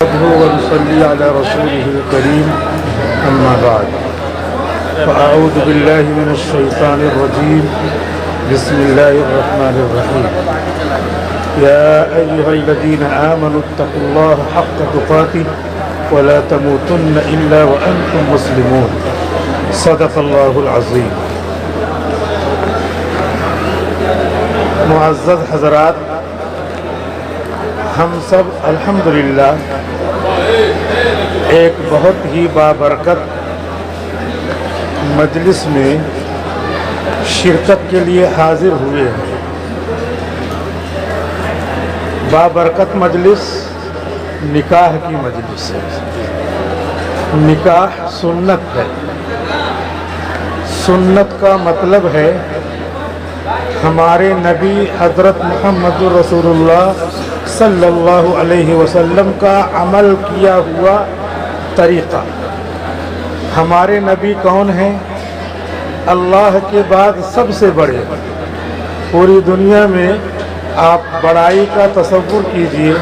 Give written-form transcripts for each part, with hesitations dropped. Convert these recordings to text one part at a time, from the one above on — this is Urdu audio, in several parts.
ونصلي على رسوله الكريم أما بعد فأعوذ بالله من الشيطان الرجيم بسم الله الرحمن الرحيم يا أيها الذين آمنوا اتقوا الله حق تقاته ولا تموتن إلا وأنتم مسلمون صدق الله العظيم. معزز حضرات، ہم سب الحمدللہ ایک بہت ہی بابرکت مجلس میں شرکت کے لیے حاضر ہوئے ہیں. بابرکت مجلس نکاح کی مجلس ہے. نکاح سنت ہے. سنت کا مطلب ہے ہمارے نبی حضرت محمد رسول اللہ صلی اللہ علیہ وسلم کا عمل کیا ہوا طریقہ. ہمارے نبی کون ہیں؟ اللہ کے بعد سب سے بڑے. پوری دنیا میں آپ بڑائی کا تصور کیجئے.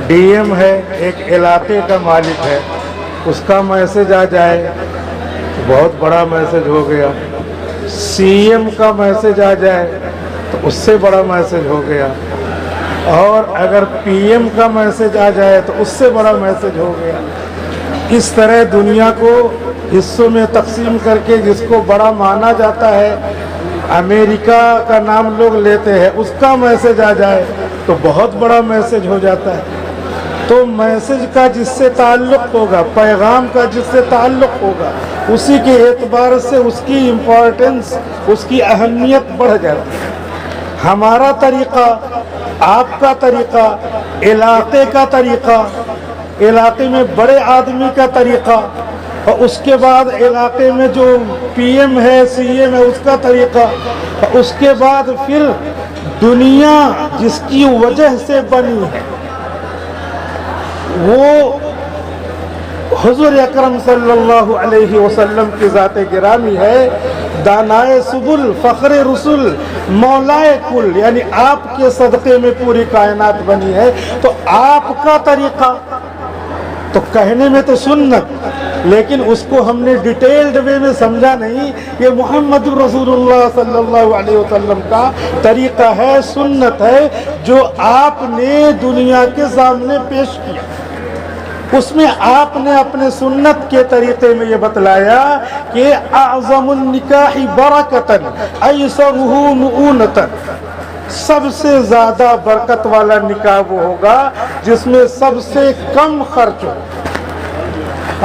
ڈی ایم ہے، ایک علاقے کا مالک ہے، اس کا میسج آ جائے تو بہت بڑا میسج ہو گیا. سی ایم کا میسج آ جائے تو اس سے بڑا میسج ہو گیا. اور اگر پی ایم کا میسج آ جائے تو اس سے بڑا میسج ہو گیا. اس طرح دنیا کو حصوں میں تقسیم کر کے جس کو بڑا مانا جاتا ہے، امریکہ کا نام لوگ لیتے ہیں، اس کا میسج آ جائے تو بہت بڑا میسج ہو جاتا ہے. تو میسج کا جس سے تعلق ہوگا، پیغام کا جس سے تعلق ہوگا، اسی کے اعتبار سے اس کی امپورٹنس، اس کی اہمیت بڑھ جاتی ہے. ہمارا طریقہ، آپ کا طریقہ، علاقے کا طریقہ، علاقے میں بڑے آدمی کا طریقہ، اور اس کے بعد علاقے میں جو پی ایم ہے، سی ایم ہے، اس کا طریقہ، اور اس کے بعد پھر دنیا جس کی وجہ سے بنی ہے وہ حضور اکرم صلی اللہ علیہ وسلم کی ذات گرامی ہے. دانائے سبل، فخر رسول، مولائے کل، یعنی آپ کے صدقے میں پوری کائنات بنی ہے. تو آپ کا طریقہ تو کہنے میں تو سنت، لیکن اس کو ہم نے ڈیٹیلڈ وے میں سمجھا نہیں. یہ محمد رسول اللہ صلی اللہ علیہ وسلم کا طریقہ ہے، سنت ہے، جو آپ نے دنیا کے سامنے پیش کیا. اس میں آپ نے اپنے سنت کے طریقے میں یہ بتلایا کہ اعظم النکاح برکتاً ایسرہ مؤونتاً، سب سے زیادہ برکت والا نکاح وہ ہوگا جس میں سب سے کم خرچ ہو.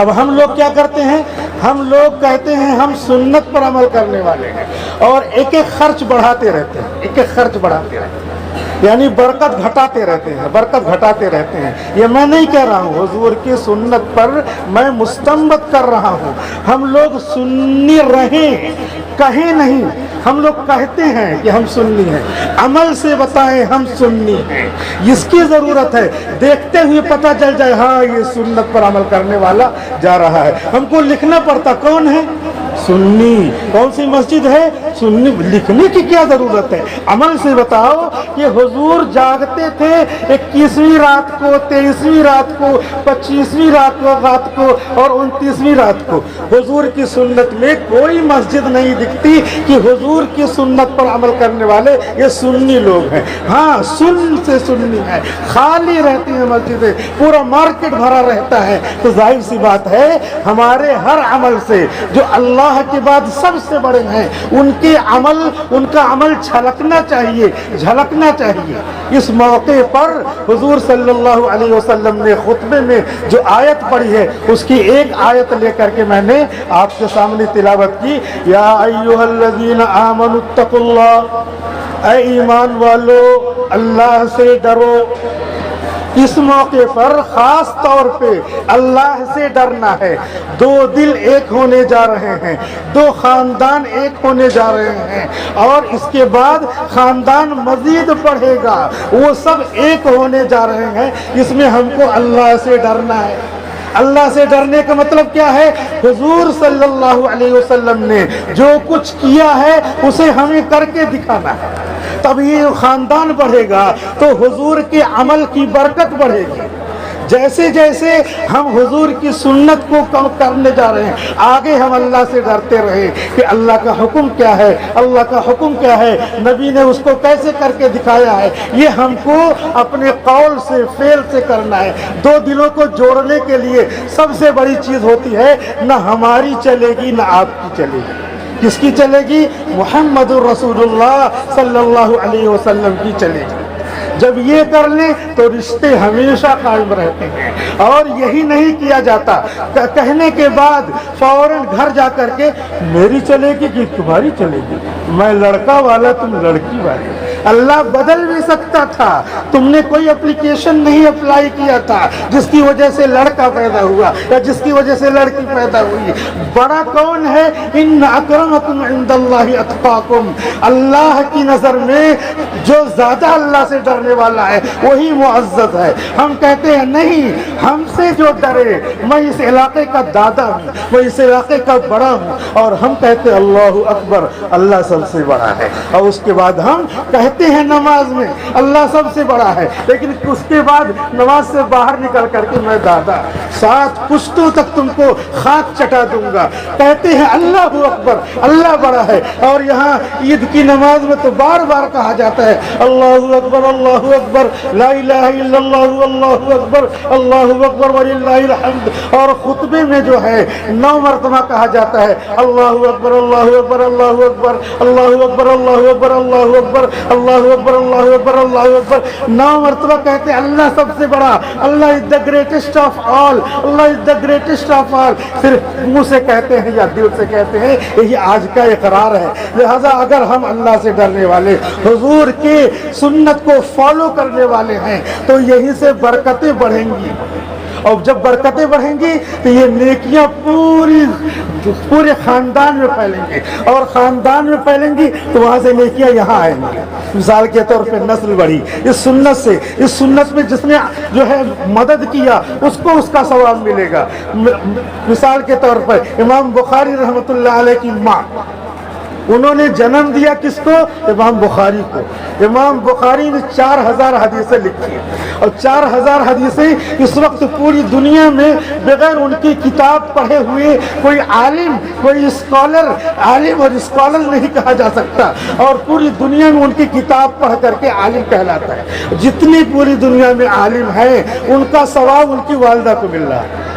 اب ہم لوگ کیا کرتے ہیں؟ ہم لوگ کہتے ہیں ہم سنت پر عمل کرنے والے ہیں اور ایک ایک خرچ بڑھاتے رہتے ہیں، ایک ایک خرچ بڑھاتے رہتے ہیں، یعنی برکت گھٹاتے رہتے ہیں، برکت گھٹاتے رہتے ہیں. یہ میں نہیں کہہ رہا ہوں، حضور کی سنت پر میں مستنبط کر رہا ہوں. ہم لوگ سنی رہیں، کہیں نہیں. ہم لوگ کہتے ہیں کہ ہم سنی ہیں، عمل سے بتائیں ہم سنی ہیں. اس کی ضرورت ہے، دیکھتے ہوئے پتہ چل جائے ہاں یہ سنت پر عمل کرنے والا جا رہا ہے. ہم کو لکھنا پڑتا کون ہے؟ سنی. کون سی مسجد ہے؟ سنی. لکھنے کی کیا ضرورت ہے؟ عمل سے بتاؤ کہ حضور جاگتے تھے 21ویں رات کو، 23ویں رات کو، 25ویں رات کو اور 29ویں رات کو. حضور کی سنت میں کوئی مسجد نہیں دکھتی کہ حضور کی سنت پر عمل کرنے والے یہ سنی لوگ ہیں. ہاں سن سے سنی ہے، خالی رہتی ہیں مسجدیں، پورا مارکیٹ بھرا رہتا ہے. تو ظاہر سی بات ہے ہمارے ہر عمل سے جو اللہ کے بعد سب سے بڑے ہیں ان کا عمل چھلکنا چاہیے، جھلکنا چاہیے. اس موقع پر حضور صلی اللہ علیہ وسلم نے خطبے میں جو آیت پڑھی ہے اس کی ایک آیت لے کر کے میں نے آپ کے سامنے تلاوت کی. یا ایھا الذین آمنوا اتقوا اللہ، اے ایمان والو اللہ سے ڈرو. اس موقع پر خاص طور پہ اللہ سے ڈرنا ہے. دو دل ایک ہونے جا رہے ہیں، دو خاندان ایک ہونے جا رہے ہیں، اور اس کے بعد خاندان مزید بڑھے گا، وہ سب ایک ہونے جا رہے ہیں. اس میں ہم کو اللہ سے ڈرنا ہے. اللہ سے ڈرنے کا مطلب کیا ہے؟ حضور صلی اللہ علیہ وسلم نے جو کچھ کیا ہے اسے ہمیں کر کے دکھانا ہے. تب یہ خاندان بڑھے گا تو حضور کے عمل کی برکت بڑھے گی. جیسے جیسے ہم حضور کی سنت کو کم کرنے جا رہے ہیں، آگے ہم اللہ سے ڈرتے رہے کہ اللہ کا حکم کیا ہے، اللہ کا حکم کیا ہے، نبی نے اس کو کیسے کر کے دکھایا ہے، یہ ہم کو اپنے قول سے فعل سے کرنا ہے۔ دو دلوں کو جوڑنے کے لیے سب سے بڑی چیز ہوتی ہے، نہ ہماری چلے گی نہ آپ کی چلے گی۔ کس کی چلے گی؟ محمد الرسول اللہ صلی اللہ علیہ وسلم کی چلے گی۔ جب یہ کر لیں تو رشتے ہمیشہ قائم رہتے ہیں۔ اور یہی نہیں کیا جاتا، کہنے کے بعد فوراً گھر جا کر کے میری چلے گی کہ تمہاری چلے گی، میں لڑکا والا تم لڑکی والی۔ اللہ بدل بھی سکتا تھا، تم نے کوئی اپلیکیشن نہیں اپلائی کیا تھا جس کی وجہ سے لڑکا پیدا ہوا یا جس کی وجہ سے لڑکی پیدا ہوئی۔ بڑا کون ہے؟ ان اکرمکم عند اللہ اتقاکم، اللہ کی نظر میں جو زیادہ اللہ سے ڈرنے والا ہے وہی معزز ہے۔ ہم کہتے ہیں نہیں، ہم سے جو ڈرے، میں اس علاقے کا دادا ہوں، میں اس علاقے کا بڑا ہوں، اور ہم کہتے ہیں اللہ اکبر، اللہ سب سے بڑا ہے۔ اور اس کے بعد ہم کہتے ہیں نماز میں اللہ سب سے بڑا ہے، لیکن اس کے بعد نماز سے باہر نکل کر کے میں دادا 7 پشتوں تک تم کو خاک چٹا دوں گا۔ کہتے ہیں اللہ اکبر، اللہ بڑا ہے، اور یہاں عید کی نماز میں تو بار بار کہا جاتا ہے اللہ اکبر اللہ اکبر لا الہ الا اللہ اللہ اکبر اللہ اکبر وللہ الحمد، اور خطبے میں جو ہے 9 مرتبہ کہا جاتا ہے اللہ اکبر اللہ اکبر اللہ اکبر اللہ اکبر اللہ اکبر اللہ اکبر اللہ اکبر اللہ اکبر اللہ اکبر 9 مرتبہ کہتے ہیں اللہ سب سے بڑا، Allah is the greatest of all, Allah is the greatest of all. صرف منہ سے کہتے ہیں یا دل سے کہتے ہیں، یہی آج کا اقرار ہے۔ لہذا اگر ہم اللہ سے ڈرنے والے، حضور کے سنت کو فالو کرنے والے ہیں تو یہیں سے برکتیں بڑھیں گی، اور جب برکتیں بڑھیں گی تو یہ نیکیاں پورے خاندان میں پھیلیں گی، اور خاندان میں پھیلیں گی تو وہاں سے نیکیاں یہاں آئیں گی۔ مثال کے طور پہ نسل بڑھی اس سنت سے، اس سنت میں جس نے جو ہے مدد کیا اس کو اس کا ثواب ملے گا۔ مثال کے طور پر امام بخاری رحمۃ اللہ علیہ کی ماں، انہوں نے جنم دیا کس کو؟ امام بخاری کو۔ امام بخاری نے 4000 حدیثیں لکھی، اور 4000 حدیثیں اس وقت پوری دنیا میں بغیر ان کی کتاب پڑھے ہوئے کوئی عالم، کوئی اسکالر، عالم اور اسکالر نہیں کہا جا سکتا، اور پوری دنیا میں ان کی کتاب پڑھ کر کے عالم کہلاتا ہے۔ جتنی پوری دنیا میں عالم ہیں ان کا ثواب ان کی والدہ کو مل رہا ہے۔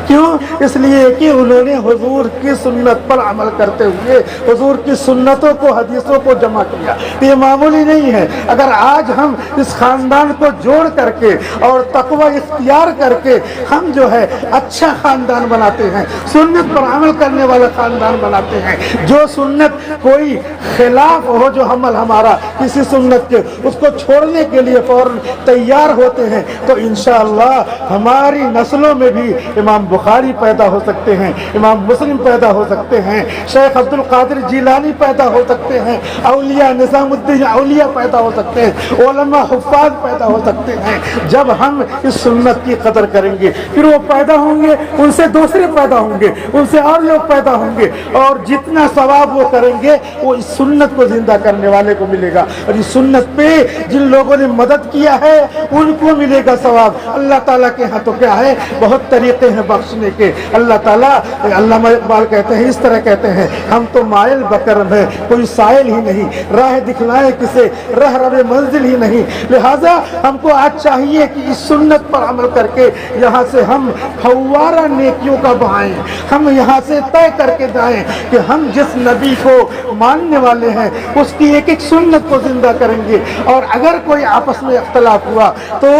کیوں؟ اس لیے کہ انہوں نے حضور کی سنت پر عمل کرتے ہوئے حضور کی سنتوں کو، حدیثوں کو جمع کیا۔ یہ معمولی نہیں ہے۔ اگر آج ہم اس خاندان کو جوڑ کر کے اور تقوی اختیار کر کے ہم جو ہے اچھا خاندان بناتے ہیں، سنت پر عمل کرنے والا خاندان بناتے ہیں، جو سنت کوئی خلاف ہو جو عمل ہمارا کسی سنت کے، اس کو چھوڑنے کے لیے فوراً تیار ہوتے ہیں، تو انشاءاللہ ہماری نسلوں میں بھی امام بخاری پیدا ہو سکتے ہیں، امام مسلم پیدا ہو سکتے ہیں، شیخ عبد القادر جیلانی پیدا ہو سکتے ہیں، اولیاء نظام الدین اولیاء پیدا ہو سکتے ہیں، علماء حفاظ پیدا ہو سکتے ہیں۔ جب ہم اس سنت کی قدر کریں گے پھر وہ پیدا ہوں گے، ان سے دوسرے پیدا ہوں گے، ان سے اور لوگ پیدا ہوں گے، اور جتنا ثواب وہ کریں گے وہ اس سنت کو زندہ کرنے والے کو ملے گا، اور اس سنت پہ جن لوگوں نے مدد کیا ہے ان کو ملے گا ثواب۔ اللہ تعالیٰ کے ہاں تو کیا ہے، بہت طریقے ہیں بخشنے کے۔ اللہ تعالیٰ، علامہ اقبال کہتے ہیں، اس طرح کہتے ہیں، ہم تو مائل بکرم ہے کوئی سائل ہی نہیں، راہ دکھلائے کسے رہ رب منزل ہی نہیں۔ لہٰذا ہم کو آج چاہیے کہ اس سنت پر عمل کر کے یہاں سے ہم فوارہ نیکیوں کا بہائیں، ہم یہاں سے طے کر کے جائیں کہ ہم جس نبی کو ماننے والے ہیں اس کی ایک ایک سنت کو زندہ کریں گے، اور اگر کوئی آپس میں اختلاف ہوا تو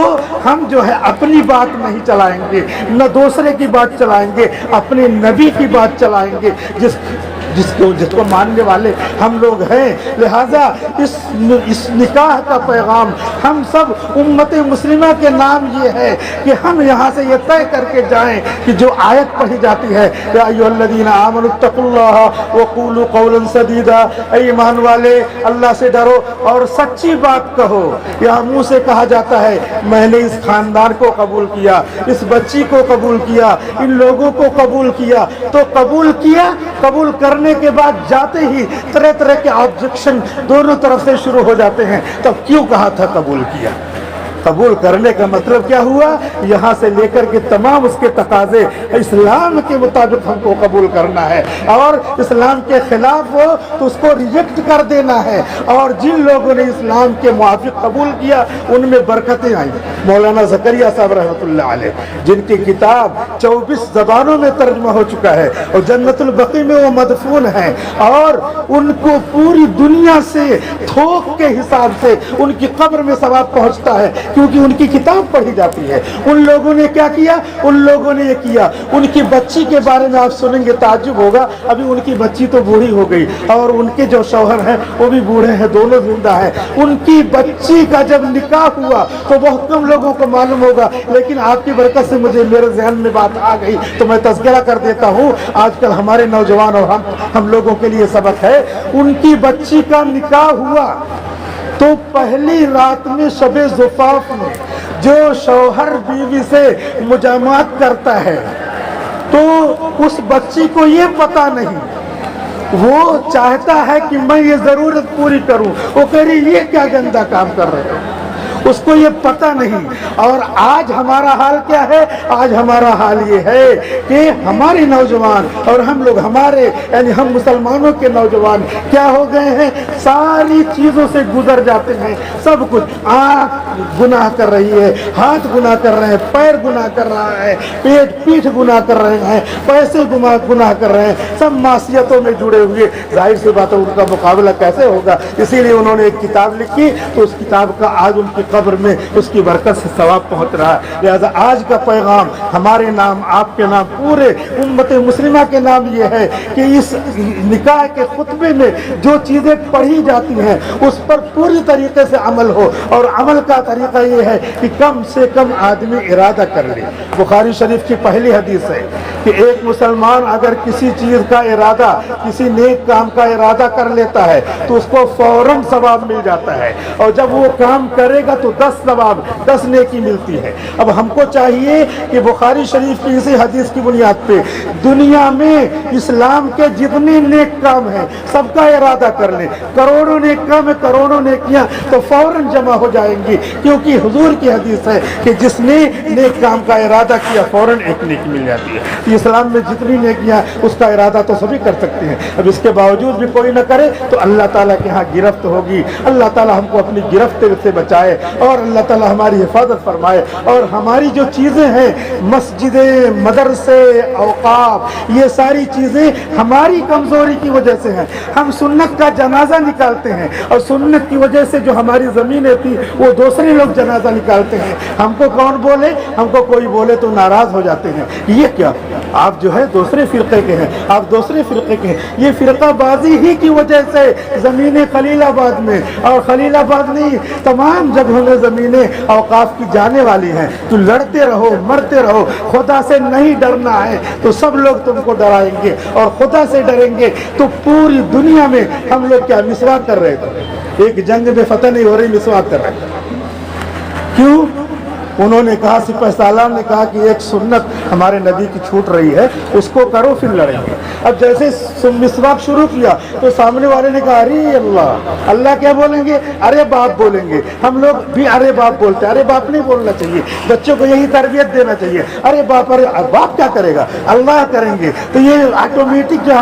ہم جو ہے اپنی بات نہیں چلائیں گے، نہ دوسرے کی بات چلائیں گے، اپنے نبی کی بات چلائیں گے جس کو ماننے والے ہم لوگ ہیں۔ لہذا اس نکاح کا پیغام ہم سب امت مسلمہ کے نام یہ ہے کہ ہم یہاں سے یہ طے کر کے جائیں کہ جو آیت پڑھی جاتی ہے یا ایھا الذین آمنوا اتقوا اللہ وقولوا قولا سدیدا، اے ایمان والے اللہ سے ڈرو اور سچی بات کہو۔ یہاں منہ سے کہا جاتا ہے میں نے اس خاندان کو قبول کیا، اس بچی کو قبول کیا، ان لوگوں کو قبول کیا، تو قبول کرنے کے بعد جاتے ہی طرح طرح کے آبجیکشن دونوں طرف سے شروع ہو جاتے ہیں۔ تب کیوں کہا تھا قبول کیا؟ قبول کرنے کا مطلب کیا ہوا؟ یہاں سے لے کر کے تمام اس کے تقاضے اسلام کے مطابق ہم کو قبول کرنا ہے، اور اسلام کے خلاف ہو تو اس کو ریجیکٹ کر دینا ہے۔ اور جن لوگوں نے اسلام کے موافق قبول کیا ان میں برکتیں آئیں۔ مولانا زکریا صاحب رحمۃ اللہ علیہ، جن کی کتاب 24 زبانوں میں ترجمہ ہو چکا ہے اور جنت البقیع میں وہ مدفون ہیں، اور ان کو پوری دنیا سے تھوک کے حساب سے ان کی قبر میں ثواب پہنچتا ہے، کیونکہ ان کی کتاب پڑھی جاتی ہے۔ ان لوگوں نے کیا کیا؟ ان لوگوں نے یہ کیا، ان کی بچی کے بارے میں آپ سنیں گے تعجب ہوگا، ابھی ان کی بچی تو بوڑھی ہو گئی اور ان کے جو شوہر ہیں وہ بھی بوڑھے ہیں، دونوں زندہ ہیں۔ ان کی بچی کا جب نکاح ہوا تو بہت کم لوگوں کو معلوم ہوگا، لیکن آپ کی برکت سے مجھے میرے ذہن میں بات آ گئی تو میں تذکرہ کر دیتا ہوں۔ آج کل ہمارے نوجوان اور ہم لوگوں کے لیے سبق ہے۔ ان کی بچی کا نکاح ہوا تو پہلی رات میں شب زفاف میں جو شوہر بیوی سے مجامعات کرتا ہے تو اس بچی کو یہ پتا نہیں، وہ چاہتا ہے کہ میں یہ ضرورت پوری کروں، وہ کہہ رہی یہ کیا گندا کام کر رہے ہو، اس کو یہ پتہ نہیں۔ اور آج ہمارا حال کیا ہے؟ آج ہمارا حال یہ ہے کہ ہمارے نوجوان اور ہم لوگ ہمارے یعنی ہم مسلمانوں کے نوجوان کیا ہو گئے ہیں؟ ساری چیزوں سے گزر جاتے ہیں، سب کچھ۔ آنکھ گناہ کر رہی ہے، ہاتھ گناہ کر رہے ہیں، پیر گناہ کر رہا ہے، پیٹھ گناہ کر رہے ہیں، پیسے گناہ کر رہے ہیں، سب معصیتوں میں جڑے ہوئے۔ ظاہر سی بات ہے ان کا مقابلہ کیسے ہوگا؟ اسی لیے انہوں نے ایک کتاب لکھی تو اس کتاب کا آج ان کی قبر میں اس کی برکت سے ثواب پہنچ رہا ہے۔ لہذا آج کا پیغام ہمارے نام، آپ کے نام، پورے امت مسلمہ کے نام یہ ہے کہ اس نکاح کے خطبے میں جو چیزیں پڑھی جاتی ہیں اس پر پوری طریقے سے عمل ہو، اور عمل کا طریقہ یہ ہے کہ کم سے کم آدمی ارادہ کر لے۔ بخاری شریف کی پہلی حدیث ہے کہ ایک مسلمان اگر کسی چیز کا ارادہ، کسی نیک کام کا ارادہ کر لیتا ہے تو اس کو فوراً ثواب مل جاتا ہے، اور جب وہ کام کرے گا تو 10 ثواب، 10 نیکی ملتی ہے۔ اب ہم کو چاہیے کہ بخاری شریف کی اسی حدیث کی بنیاد پہ دنیا میں اسلام کے جتنے نیک کام ہیں سب کا ارادہ کر لیں۔ کروڑوں نیک کام ہے، کروڑوں نیکیاں تو فوراً جمع ہو جائیں گی، کیونکہ حضور کی حدیث ہے کہ جس نے نیک کام کا ارادہ کیا فوراً ایک نیکی مل جاتی ہے۔ اسلام میں جتنی نیکیاں اس کا ارادہ تو سبھی کر سکتے ہیں، اب اس کے باوجود بھی کوئی نہ کرے تو اللہ تعالیٰ کے ہاں گرفت ہوگی۔ اللہ تعالیٰ ہم کو اپنی گرفت سے بچائے اور اللہ تعالیٰ ہماری حفاظت فرمائے، اور ہماری جو چیزیں ہیں مسجدیں، مدرسے، اوقاف، یہ ساری چیزیں ہماری کمزوری کی وجہ سے ہیں۔ ہم سنت کا جنازہ نکالتے ہیں اور سنت کی وجہ سے جو ہماری زمینیں تھی وہ دوسرے لوگ جنازہ نکالتے ہیں، ہم کو کون بولے؟ ہم کو کوئی بولے تو ناراض ہو جاتے ہیں، یہ کیا آپ جو ہے دوسرے فرقے کے ہیں، آپ دوسرے فرقے کے ہیں۔ یہ فرقہ بازی ہی کی وجہ سے زمینیں خلیل آباد میں اور خلیل آباد نہیں تمام جگہوں میں زمینیں اوقاف کی جانے والی ہیں۔ تو لڑتے رہو، مرتے رہو، خدا سے نہیں ڈرنا ہے تو سب لوگ تم کو ڈرائیں گے، اور خدا سے ڈریں گے تو پوری دنیا میں ہم لوگ کیا مسواک کر رہے تھے، ایک جنگ میں فتح نہیں ہو رہی، مسواک کر رہے تھے۔ کیوں؟ انہوں نے کہا، سپہ سالار نے کہا کہ ایک سنت ہمارے نبی کی چھوٹ رہی ہے، اس کو کرو پھر لڑیں گے۔ اب جیسے مسواک شروع کیا تو سامنے والے نے کہا ارے اللہ، اللہ کیا بولیں گے؟ ارے باپ بولیں گے۔ ہم لوگ بھی ارے باپ بولتے ہیں، ارے باپ نہیں بولنا چاہیے، بچوں کو یہی تربیت دینا چاہیے، ارے باپ، ارے باپ کیا کرے گا؟ اللہ کریں گے۔ تو یہ آٹومیٹک جو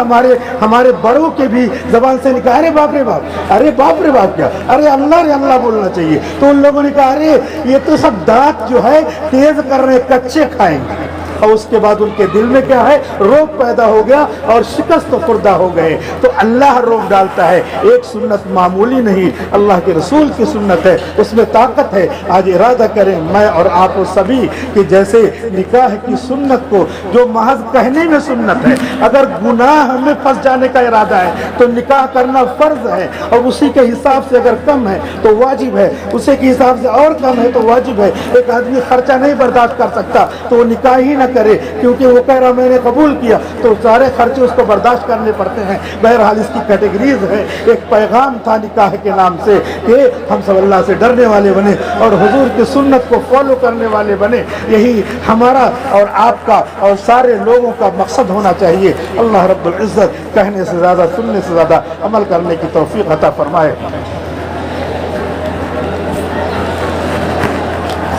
ہمارے بڑوں کے بھی زبان سے نکلا ارے باپ رے باپ، ارے باپ رے باپ کیا، ارے اللہ بولنا چاہیے۔ تو ان لوگوں نے کہا ارے یہ تو سب دانت جو ہے تیز کر رہے، کچے کھائیں گے۔ اور اس کے بعد ان کے دل میں کیا ہے؟ روب پیدا ہو گیا اور شکست خوردہ ہو گئے۔ تو اللہ روب ڈالتا ہے، ایک سنت معمولی نہیں، اللہ کے رسول کی سنت ہے، اس میں طاقت ہے۔ آج ارادہ کریں میں اور آپ سبھی کہ جیسے نکاح کی سنت کو جو محض کہنے میں سنت ہے، اگر گناہ میں پھنس جانے کا ارادہ ہے تو نکاح کرنا فرض ہے، اور اسی کے حساب سے اگر کم ہے تو واجب ہے، اسی کے حساب سے اور کم ہے تو واجب ہے۔ ایک آدمی خرچہ نہیں برداشت کر سکتا تو وہ نکاح ہی نہ کرے، کیونکہ وہ کہہ رہا میں نے قبول کیا تو سارے خرچے اس کو برداشت کرنے پڑتے ہیں۔ بہرحال اس کی کیٹیگریز ہے۔ ایک پیغام تھا نکاح کے نام سے کہ ہم سب اللہ سے ڈرنے والے بنے اور حضور کی سنت کو فالو کرنے والے بنے، یہی ہمارا اور آپ کا اور سارے لوگوں کا مقصد ہونا چاہیے۔ اللہ رب العزت کہنے سے زیادہ، سننے سے زیادہ عمل کرنے کی توفیق عطا فرمائے۔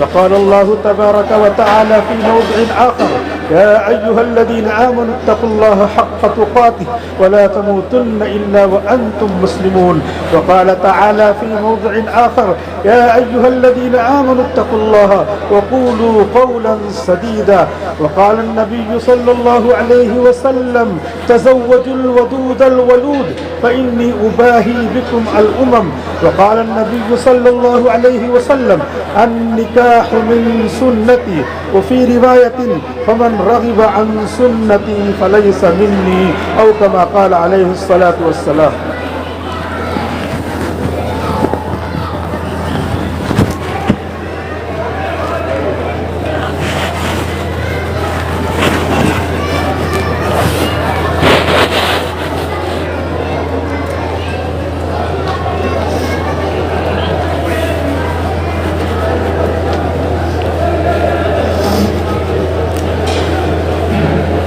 وقال الله تبارك وتعالى في موضع آخر يا أيها الذين آمنوا اتقوا الله حق تقاته ولا تموتن إلا وأنتم مسلمون. وقال تعالى في موضع آخر يا أيها الذين آمنوا اتقوا الله وقولوا قولا سديدا. وقال النبي صلى الله عليه وسلم تزوجوا الودود الولود فإني أباهي بكم الأمم. وقال النبي صلى الله عليه وسلم النكاح من سنتي وفي رواية فمن رغب عن سنتي فليس مني أو كما قال عليه الصلاة والسلام.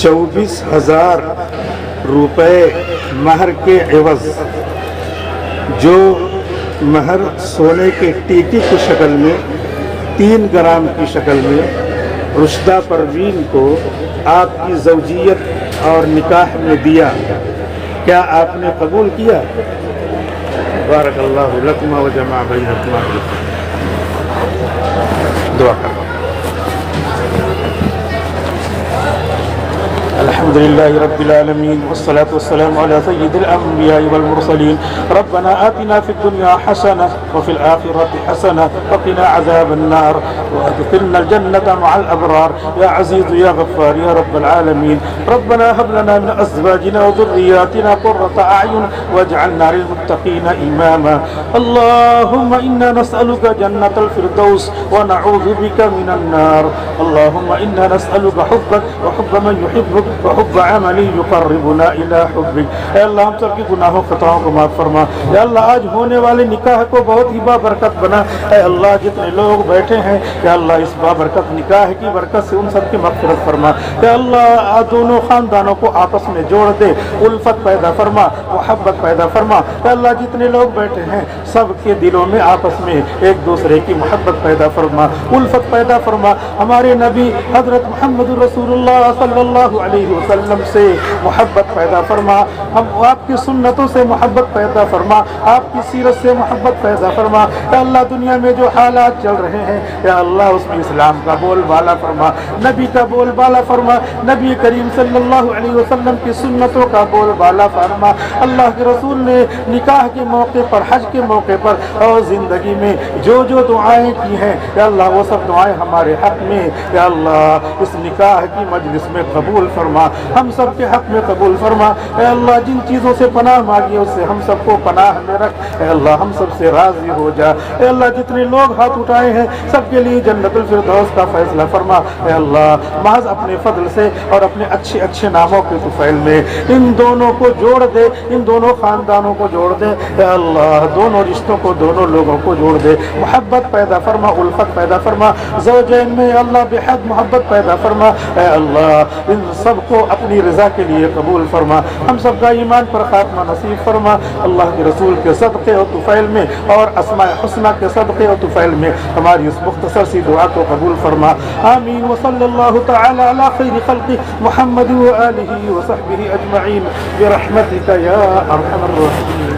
24,000 روپے مہر کے عوض جو مہر سونے کے ٹیکے کی شکل میں 3 گرام کی شکل میں رشدہ پروین کو آپ کی زوجیت اور نکاح میں دیا، کیا آپ نے قبول کیا؟ بارک اللہ لکما و جمع بینکما، دعا کرو۔ الحمد لله رب العالمين والصلاة والسلام على سيد الأنبياء والمرسلين. ربنا آتنا في الدنيا حسنة وفي الآخرة حسنة وقنا عذاب النار وادخلنا الجنة مع الأبرار يا عزيز يا غفار يا رب العالمين. ربنا هب لنا من أزواجنا وذرياتنا قرة أعين واجعلنا للمتقين إماما. اللهم إنا نسألك جنة الفردوس ونعوذ بك من النار. اللهم إنا نسألك حبك وحب من يحبك وحب عملی یقربنا الی حبک۔ اے اللہ ہم سب کی گناہوں خطاؤں کو معاف فرما۔ اے اللہ آج ہونے والے نکاح کو بہت ہی بابرکت بنا۔ اے اللہ جتنے لوگ بیٹھے ہیں اے اللہ اس بابرکت نکاح کی برکت سے ان سب کی مغفرت فرما۔ اے اللہ دونوں خاندانوں کو آپس میں جوڑ دے، الفت پیدا فرما، محبت پیدا فرما۔ اے اللہ جتنے لوگ بیٹھے ہیں سب کے دلوں میں آپس میں ایک دوسرے کی محبت پیدا فرما، الفت پیدا فرما۔ ہمارے نبی حضرت محمد رسول اللہ صلی اللہ علیہ وسلم سے محبت پیدا فرما، ہم آپ کی سنتوں سے محبت پیدا فرما، آپ کی سیرت سے محبت پیدا فرما۔ اے اللہ دنیا میں جو حالات چل رہے ہیں اے اللہ اس میں اسلام کا بول بالا فرما، نبی کا بول بالا فرما، نبی کریم صلی اللہ علیہ وسلم کی سنتوں کا بول بالا فرما۔ اللہ کے رسول نے نکاح کے موقع پر، حج کے موقع پر اور زندگی میں جو جو دعائیں کی ہیں اے اللہ وہ سب دعائیں ہمارے حق میں اے اللہ اس نکاح کی مجلس میں قبول فرما، ہم سب کے حق میں قبول فرما۔ اے اللہ جن چیزوں سے پناہ مانگی اس سے ہم سب کو پناہ میں رکھ، اے اللہ ہم سب سے راضی ہو جا۔ اے اللہ جتنے لوگ ہاتھ اٹھائے ہیں سب کے لیے جنت الفردوس کا فیصلہ فرما۔ اے اللہ محض اپنے فضل سے اور اپنے اچھے اچھے ناموں کے طفیل میں ان دونوں کو جوڑ دے، ان دونوں خاندانوں کو جوڑ دے اے اللہ، دونوں رشتوں کو، دونوں لوگوں کو جوڑ دے، محبت پیدا فرما، الفت پیدا فرما، زوجین میں اللہ بے حد محبت پیدا فرما۔ اے اللہ ان سب کو اپنی رضا کے لیے قبول فرما، ہم سب کا ایمان پر خاتمہ نصیب فرما۔ اللہ کے رسول کے صدقے و طفیل میں اور اسماء حسنہ کے صدقے و طفیل میں ہماری اس مختصر سی دعا کو قبول فرما۔ آمین وصلی اللہ تعالی علی خیر خلق محمد و آلہ و صحبہ اجمعین برحمتک یا ارحم الراحمین۔